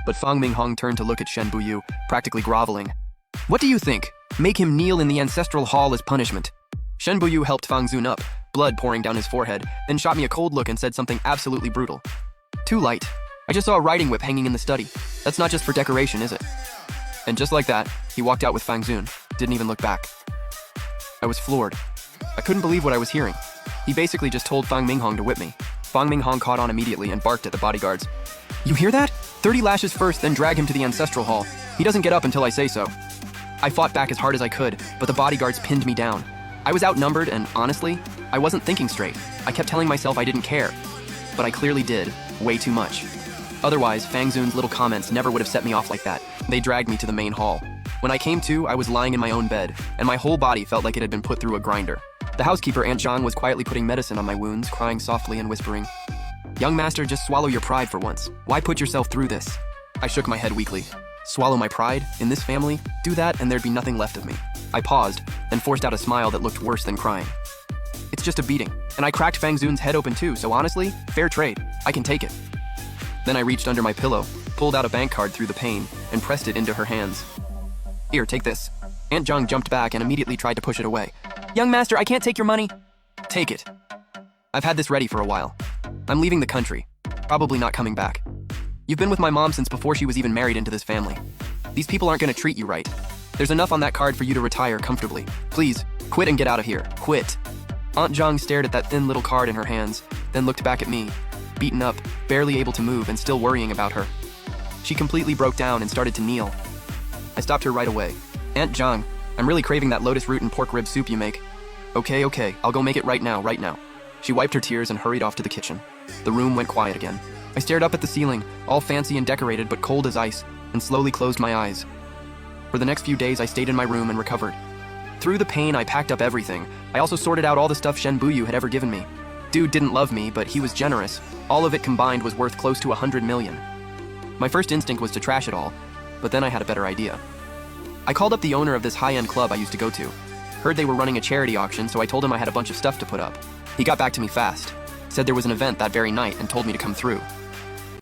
but Fang Minghong turned to look at Shen Buyu, practically groveling. What do you think? Make him kneel in the ancestral hall as punishment. Shen Buyu helped Fang Zun up, blood pouring down his forehead, then shot me a cold look and said something absolutely brutal. Too light. I just saw a riding whip hanging in the study. That's not just for decoration, is it? And just like that, he walked out with Fang Zun, didn't even look back. I was floored. I couldn't believe what I was hearing. He basically just told Fang Minghong to whip me. Fang Minghong caught on immediately and barked at the bodyguards. You hear that? 30 lashes first, then drag him to the ancestral hall. He doesn't get up until I say so. I fought back as hard as I could, but the bodyguards pinned me down. I was outnumbered and, honestly, I wasn't thinking straight. I kept telling myself I didn't care. But I clearly did, way too much. Otherwise, Fang Zun's little comments never would have set me off like that. They dragged me to the main hall. When I came to, I was lying in my own bed, and my whole body felt like it had been put through a grinder. The housekeeper, Aunt Zhang, was quietly putting medicine on my wounds, crying softly and whispering, Young master, just swallow your pride for once. Why put yourself through this? I shook my head weakly. Swallow my pride? In this family? Do that and there'd be nothing left of me. I paused, then forced out a smile that looked worse than crying. It's just a beating, and I cracked Fang Zun's head open too, so honestly, fair trade. I can take it. Then I reached under my pillow, pulled out a bank card through the pain, and pressed it into her hands. Here, take this. Aunt Zhang jumped back and immediately tried to push it away. Young master, I can't take your money. Take it. I've had this ready for a while. I'm leaving the country. Probably not coming back. You've been with my mom since before she was even married into this family. These people aren't gonna treat you right. There's enough on that card for you to retire comfortably. Please, quit and get out of here. Quit. Aunt Zhang stared at that thin little card in her hands, then looked back at me, beaten up, barely able to move and still worrying about her. She completely broke down and started to kneel. I stopped her right away. Aunt Zhang, I'm really craving that lotus root and pork rib soup you make. Okay, I'll go make it right now. She wiped her tears and hurried off to the kitchen. The room went quiet again. I stared up at the ceiling, all fancy and decorated but cold as ice, and slowly closed my eyes. For the next few days, I stayed in my room and recovered. Through the pain, I packed up everything. I also sorted out all the stuff Shen Buyu had ever given me. Dude didn't love me, but he was generous. All of it combined was worth close to 100 million. My first instinct was to trash it all, but then I had a better idea. I called up the owner of this high-end club I used to go to. Heard they were running a charity auction, so I told him I had a bunch of stuff to put up. He got back to me fast, said there was an event that very night and told me to come through.